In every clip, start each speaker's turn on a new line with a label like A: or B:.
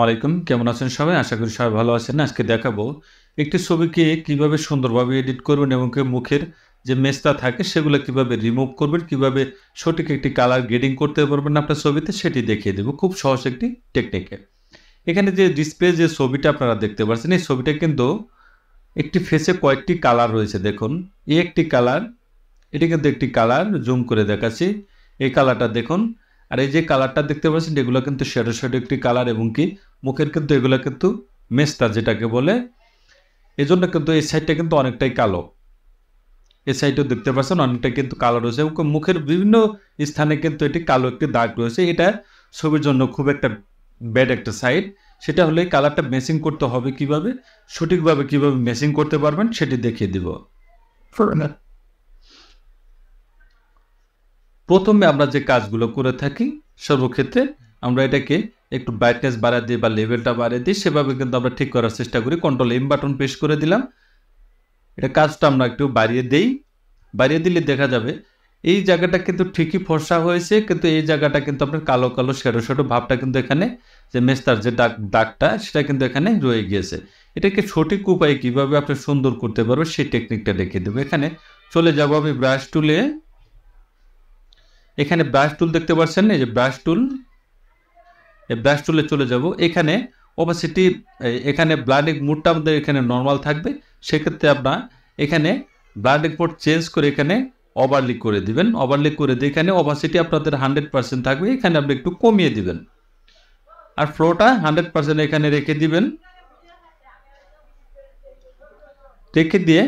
A: ওয়ালাইকুম, কেমন আছেন সবাই? আশা করি সবাই ভালো আছেন। আজকে দেখাবো একটি ছবিকে কিভাবে সুন্দরভাবে এডিট করবেন এবং মুখের যে মেস্তা থাকে সেগুলো কিভাবে রিমুভ করবেন, কিভাবে সঠিক একটি কালার গ্রেডিং করতে পারবেন আপনার ছবিতে সেটি দেখিয়ে দেব খুব সহজ একটি টেকনিকে। এখানে যে ডিসপ্লে যে ছবিটা আপনারা দেখতে পাচ্ছেন এই ছবিটা কিন্তু একটি ফেসে কয়েকটি কালার রয়েছে। দেখুন এই একটি কালার, এটা কিন্তু একটি কালার, জুম করে দেখাচ্ছি। এই কালারটা দেখুন, আর এই যে কালারটা দেখতে পাচ্ছেন এগুলো কিন্তু শ্যাডো শ্যাডো একটি কালার এবং কি মুখের কিন্তু এগুলো কিন্তু মেস্তা যেটাকে বলে, এজন্য কিন্তু এই সাইডটা কিন্তু অনেকটাই কালো। এই সাইডও দেখতে পাচ্ছেন অনেকটাই কিন্তু কালো রয়েছে এবং মুখের বিভিন্ন স্থানে কিন্তু এটি কালো একটি দাগ রয়েছে। এটা ছবির জন্য খুব একটা ব্যাড একটা সাইড। সেটা হলে কালারটা ম্যাচিং করতে হবে কিভাবে, সঠিকভাবে কিভাবে ম্যাচিং করতে পারবেন সেটি দেখিয়ে দিব। প্রথমে আমরা যে কাজগুলো করে থাকি সর্বক্ষেত্রে আমরা এটাকে একটু ব্রাইটনেস বাড়িয়ে দিই বা লেভেলটা বাড়িয়ে দিই, সেভাবে কিন্তু আমরা ঠিক করার চেষ্টা করি। কন্ট্রোল এম বাটন প্রেস করে দিলাম, এটা কাজটা আমরা একটু বাড়িয়ে দেই। বাড়িয়ে দিলে দেখা যাবে এই জায়গাটা কিন্তু ঠিকই ফর্সা হয়েছে, কিন্তু এই জায়গাটা কিন্তু আপনার কালো কালো শ্যাডো শ্যাডো ভাবটা কিন্তু এখানে যে মেস্তার যে দাগটা সেটা কিন্তু এখানে রয়ে গিয়েছে। এটাকে সঠিক উপায়ে কীভাবে আপনি সুন্দর করতে পারবেন সেই টেকনিকটা দেখিয়ে দেবো। এখানে চলে যাব আমি ব্রাশ টুলে। এখানে ব্রাশ টুল দেখতে পাচ্ছেন, এই যে ব্রাশ টুল, এই ব্রাশ টুলে চলে যাব। এখানে অপাসিটি, এখানে ব্লাডিং মোডটা আমাদের এখানে নর্মাল থাকবে। সেক্ষেত্রে আপনার এখানে ব্লাডিং মোড চেঞ্জ করে এখানে ওভারলি করে দিবেন। ওভারলি করে দিয়ে এখানে অপাসিটি আপনাদের 100% থাকবে, এখানে আপনি একটু কমিয়ে দিবেন। আর ফ্লোটা 100% এখানে রেখে দিবেন। রেখে দিয়ে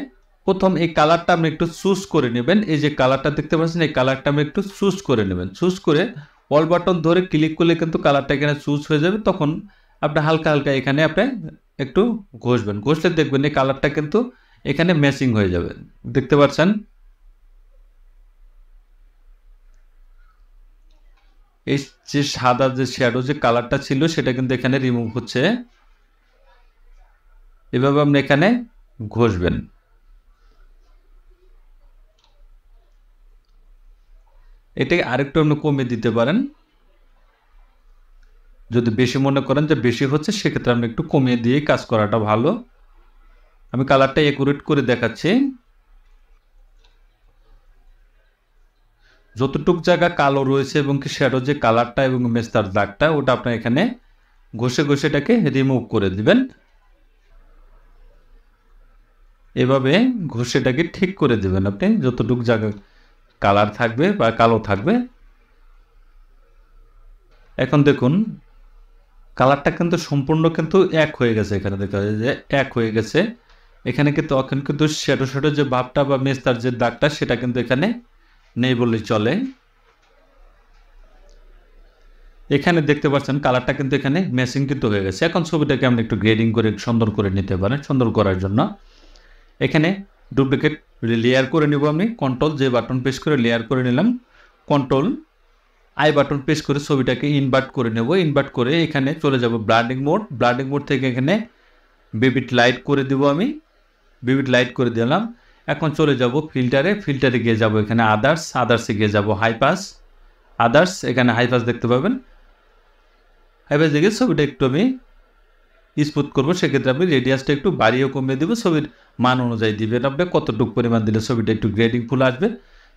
A: প্রথম এই কালারটা আপনি একটু চুজ করে নেবেন। এই যে কালারটা দেখতে পাচ্ছেন এই কালারটা আপনি একটু চুজ করে নেবেন। চুজ করে অল বাটন ধরে ক্লিক করলে কিন্তু কালারটা এখানে চুজ হয়ে যাবে। তখন আপনি হালকা হালকা এখানে আপনি একটু ঘষবেন। ঘষলে দেখবেন এই কালারটা কিন্তু এখানে ম্যাচিং হয়ে যাবে। দেখতে পাচ্ছেন এই যে সাদা যে শ্যাডো যে কালারটা ছিল সেটা কিন্তু এখানে রিমুভ হচ্ছে। এভাবে আপনি এখানে ঘষবেন। এটাকে আরেকটু আপনি কমিয়ে দিতে পারেন। যদি বেশি মনে করেন যে বেশি হচ্ছে সেক্ষেত্রে আপনি একটু কমিয়ে দিয়ে কাজ করাটা ভালো। আমি কালারটা একুরেট করে দেখাচ্ছি। যতটুক জায়গা কালো রয়েছে এবং কি শ্যাডো যে কালারটা এবং মেস্তার দাগটা ওটা আপনার এখানে ঘষে ঘষে এটাকে রিমুভ করে দিবেন। এভাবে ঘষে এটাকে ঠিক করে দিবেন আপনি, যতটুক জায়গা কালার থাকবে বা কালো থাকবে। এখন দেখুন কালারটা কিন্তু সম্পূর্ণ কিন্তু এক হয়ে গেছে। এখানে দেখা যায় যে এক হয়ে গেছে। এখানে কিন্তু এখন কিন্তু শ্যাডো শ্যাডো যে ভাবটা বা মেস্তার যে দাগটা সেটা কিন্তু এখানে নেই বললেই চলে। এখানে দেখতে পাচ্ছেন কালারটা কিন্তু এখানে ম্যাচিং কিন্তু হয়ে গেছে। এখন ছবিটাকে আপনি একটু গ্রেডিং করে সুন্দর করে নিতে পারেন। সুন্দর করার জন্য এখানে ডুপ্লিকেট লেয়ার করে নেব আমি। কন্ট্রোল যে বাটন প্রেস করে লেয়ার করে নিলাম। কন্ট্রোল আই বাটন প্রেস করে ছবিটাকে ইনভার্ট করে নেব। ইনভার্ট করে এখানে চলে যাব ব্লাডিং মোড। ব্লাডিং মোড থেকে এখানে বিবিট লাইট করে দেব আমি। বিবিট লাইট করে দিলাম। এখন চলে যাব ফিল্টারে। ফিল্টারে গিয়ে যাব এখানে আদার্স। আদার্সে গিয়ে যাব হাইপাস। আদার্স, এখানে হাইপাস দেখতে পাবেন। হাইপাস দেখে ছবিটা একটু আমি স্মুথ করবো। সেক্ষেত্রে আপনি রেডিয়াসটা একটু বাড়িয়ে কমিয়ে দেবো। ছবির মান অনুযায়ী দিবেন আপনি কতটুকু পরিমাণ দিলে ছবিটা একটু গ্রেডিং ফুল আসবে।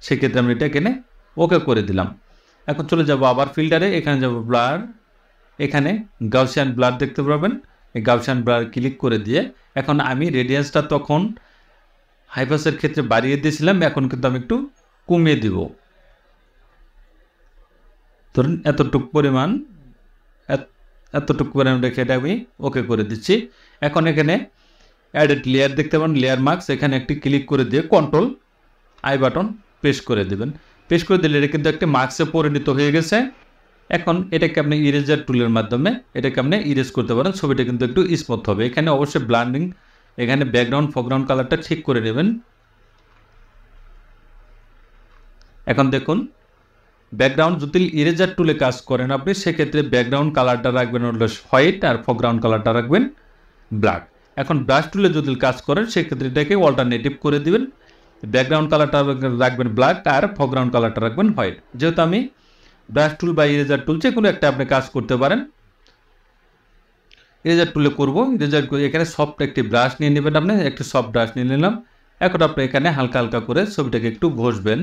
A: সেক্ষেত্রে আমি এটা এখানে ওকে করে দিলাম। এখন চলে যাব আবার ফিল্টারে। এখানে যাব ব্লার। এখানে গাউসিয়ান ব্লার দেখতে পাবেন। এই গাউসিয়ান ব্লার ক্লিক করে দিয়ে এখন আমি রেডিয়াসটা তখন হাইপাসের ক্ষেত্রে বাড়িয়ে দিয়েছিলাম, এখন কিন্তু আমি একটু কমিয়ে দিব। ধরুন এতটুকু পরিমাণ, এতটুকু পরিমাণ রেখে এটা আমি ওকে করে দিচ্ছি। এখন এখানে অ্যাডেড লেয়ার দেখতে পাবেন, লেয়ার মার্কস, এখানে একটি ক্লিক করে দিয়ে কন্ট্রোল আই বাটন প্রেস করে দেবেন। প্রেস করে দিলে এটা কিন্তু একটি মার্কসে পরিণত হয়ে গেছে। এখন এটাকে আপনি ইরেজার টুলের মাধ্যমে এটাকে আপনি ইরেজ করতে পারেন। ছবিটা কিন্তু একটু স্মুথ হবে। এখানে অবশ্যই ব্লান্ডিং, এখানে ব্যাকগ্রাউন্ড ফোরগ্রাউন্ড কালারটা ঠিক করে নেবেন। এখন দেখুন ব্যাকগ্রাউন্ড যদি ইরেজার টুলে কাজ করেন আপনি সেক্ষেত্রে ব্যাকগ্রাউন্ড কালারটা রাখবেন হলো হোয়াইট আর ফোরগ্রাউন্ড কালারটা রাখবেন ব্ল্যাক। এখন ব্রাশ টুলে যদি কাজ করেন সেক্ষেত্রে এটাকে অল্টারনেটিভ করে দিবেন। ব্যাকগ্রাউন্ড কালারটা রাখবেন ব্ল্যাক আর ফোরগ্রাউন্ড কালারটা রাখবেন হোয়াইট। যেহেতু আমি ব্রাশ টুল বা ইরেজার টুল যে কোনো একটা আপনি কাজ করতে পারেন। ইরেজার টুলে করবো। ইরেজার করে এখানে সফট একটি ব্রাশ নিয়ে নেবেন, আপনি একটি সফট ব্রাশ নিয়ে নিলাম। এখন আপনি এখানে হালকা হালকা করে ছবিটাকে একটু ঘষবেন।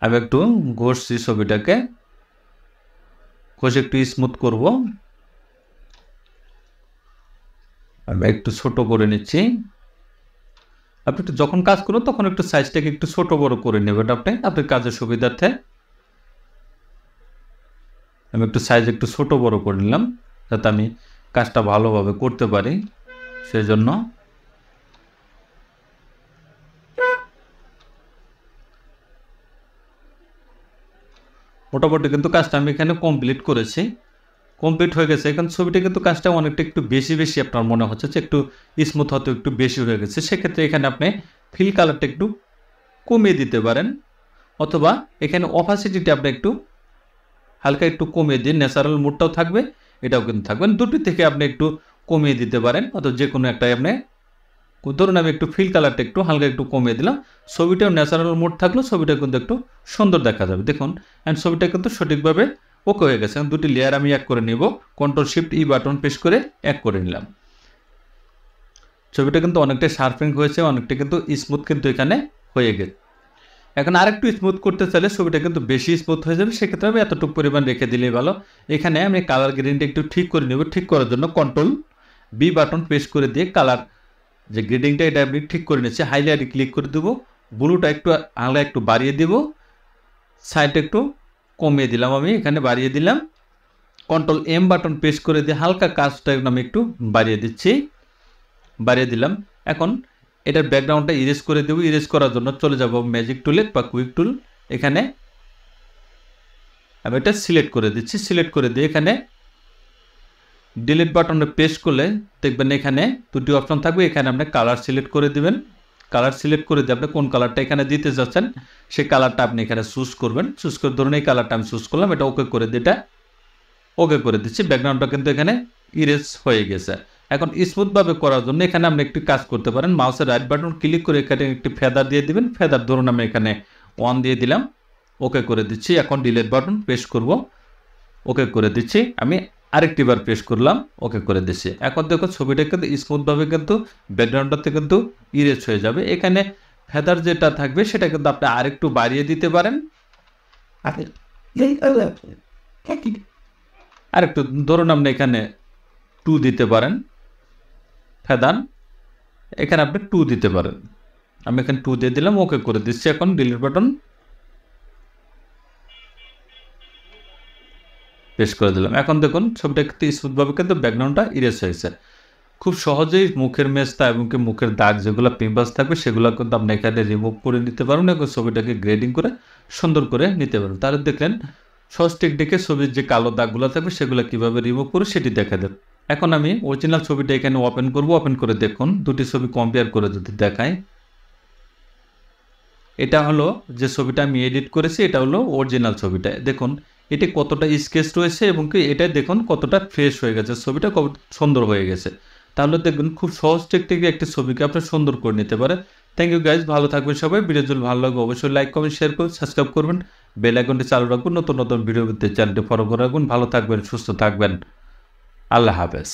A: আমি একটু ঘষছি ছবিটাকে, ঘষে একটু স্মুথ করব। আমি একটু ছোট করে নিচ্ছি। আপনি একটু যখন কাজ করুন তখন একটু সাইজটাকে একটু ছোট বড় করে নেবেন আপনি আপনার কাজের সুবিধার্থে। আমি একটু সাইজ একটু ছোট বড় করে নিলাম যাতে আমি কাজটা ভালোভাবে করতে পারি, সেজন্য। মোটামুটি কিন্তু কাজটা আমি এখানে কমপ্লিট করেছি, কমপ্লিট হয়ে গেছে। এখন ছবিটা কিন্তু কাজটা অনেকটা একটু বেশি আপনার মনে হচ্ছে যে একটু স্মুথ হতে একটু বেশি হয়ে গেছে, সেক্ষেত্রে এখানে আপনি ফিল কালারটা একটু কমিয়ে দিতে পারেন, অথবা এখানে অপাসিটিটা আপনি একটু হালকা একটু কমিয়ে দিন। ন্যাচারাল মুডটাও থাকবে, এটাও কিন্তু থাকবেন, দুটি থেকে আপনি একটু কমিয়ে দিতে পারেন, অথবা যে কোনো একটাই আপনি। ধরুন আমি একটু ফিল কালারটা একটু হালকা একটু কমিয়ে দিলাম, ছবিটাও ন্যাচারাল মুড থাকলো, ছবিটা কিন্তু একটু সুন্দর দেখা যাবে। দেখুন অ্যান্ড ছবিটা কিন্তু সঠিকভাবে ওকে হয়ে গেছে। দুটি লেয়ার আমি এক করে নেব, Ctrl+Shift+E বাটন প্রেস করে এক করে নিলাম। ছবিটা কিন্তু অনেকটা শার্পিং হয়েছে, অনেকটা কিন্তু স্মুথ কিন্তু এখানে হয়ে গেছে। এখন আরেকটু স্মুথ করতে চাইলে ছবিটা কিন্তু বেশি স্মুথ হয়ে যাবে, সেক্ষেত্রে আমি এতটুকু পরিমাণ রেখে দিলেই ভালো। এখানে আমি কালার গ্রেডিংটা একটু ঠিক করে নেব, ঠিক করার জন্য Ctrl+B বাটন প্রেস করে দিয়ে কালার যে গ্রেডিংটা এটা আমি ঠিক করে নিচ্ছি। হাইলাইটে ক্লিক করে দেবো, ব্লুটা একটু হালকা একটু বাড়িয়ে দেব, সাইডটা একটু কমিয়ে দিলাম, আমি এখানে বাড়িয়ে দিলাম। Ctrl+M বাটন প্রেস করে দিয়ে হালকা কাজটা আমি একটু বাড়িয়ে দিচ্ছি, বাড়িয়ে দিলাম। এখন এটার ব্যাকগ্রাউন্ডটা ইরেজ করে দেবো। ইরেজ করার জন্য চলে যাব ম্যাজিক টুলে বা কুইক টুল, এখানে আমি এটা সিলেক্ট করে দিচ্ছি। সিলেক্ট করে দিয়ে এখানে ডিলিট বাটনে প্রেস করলে দেখবেন এখানে দুটি অপশন থাকবে, এখানে আপনি কালার সিলেক্ট করে দিবেন। কালার সিলেক্ট করে দিয়ে আপনি কোন কালারটা এখানে দিতে যাচ্ছেন সেই কালারটা আপনি এখানে চুজ করবেন। চুজ করে ধরুন এই কালারটা আমি চুজ করলাম, এটা ওকে করে দিয়ে এটা ওকে করে দিচ্ছি। ব্যাকগ্রাউন্ডটা কিন্তু এখানে ইরেজ হয়ে গেছে। এখন স্মুথভাবে করার জন্য এখানে আপনি একটি কাজ করতে পারেন, মাউসের রাইট বাটন ক্লিক করে এখানে একটি ফেদার দিয়ে দিবেন। ফেদার ধরুন আমি এখানে 1 দিয়ে দিলাম, ওকে করে দিচ্ছি। এখন ডিলিট বাটন প্রেস করব, ওকে করে দিচ্ছি। আমি আরেকটি বার প্রেস করলাম, ওকে করে দিচ্ছি। এখন দেখো ছবিটা কিন্তু স্মুথভাবে কিন্তু ব্যাকগ্রাউন্ডটাতে কিন্তু ইরেজ হয়ে যাবে। এখানে ফেদার যেটা থাকবে সেটা কিন্তু আপনি আরেকটু বাড়িয়ে দিতে পারেন, আরেকটু ধরুন আপনি এখানে 2 দিতে পারেন ফেদার, এখানে আপনি 2 দিতে পারেন। আমি এখানে 2 দিয়ে দিলাম, ওকে করে দিচ্ছি। এখন ডিলিট বাটন প্রেস করে দিলাম। এখন দেখুন ছবিটা কিন্তু স্মুথভাবে কিন্তু ব্যাকগ্রাউন্ডটা ইরেজ হয়েছে। খুব সহজেই মুখের মেস্তা এবং মুখের দাগ যেগুলো পিম্পলস থাকবে সেগুলো কিন্তু আপনি এখানে রিমুভ করে নিতে পারবেন এবং ছবিটাকে গ্রেডিং করে সুন্দর করে নিতে পারবেন। তাহলে দেখলেন সহজ টেকনিকে ছবির যে কালো দাগগুলো থাকবে সেগুলো কীভাবে রিমুভ করে সেটি দেখা দেবে। এখন আমি অরিজিনাল ছবিটা এখানে ওপেন করব। ওপেন করে দেখুন দুটি ছবি কম্পেয়ার করে যদি দেখায়, এটা হলো যে ছবিটা আমি এডিট করেছি, এটা হলো অরিজিনাল ছবিটা। দেখুন এটি কতটা স্কেচ রয়েছে এবং এটা দেখুন কতটা ফ্রেশ হয়ে গেছে, ছবিটা কত সুন্দর হয়ে গেছে। তাহলে দেখবেন খুব সহজ টেকনিকে একটি ছবিকে আপনি সুন্দর করে নিতে পারে। থ্যাংক ইউ গাইজ, ভালো থাকবেন সবাই। ভিডিও যদি ভালো লাগবে অবশ্যই লাইক কমেন্ট শেয়ার করুন, সাবস্ক্রাইব করবেন, বেল আইকনটি চালু রাখবেন, নতুন নতুন ভিডিও পেতে চ্যানেলটি ফলো করে রাখবেন। ভালো থাকবেন, সুস্থ থাকবেন, আল্লাহ হাফেজ।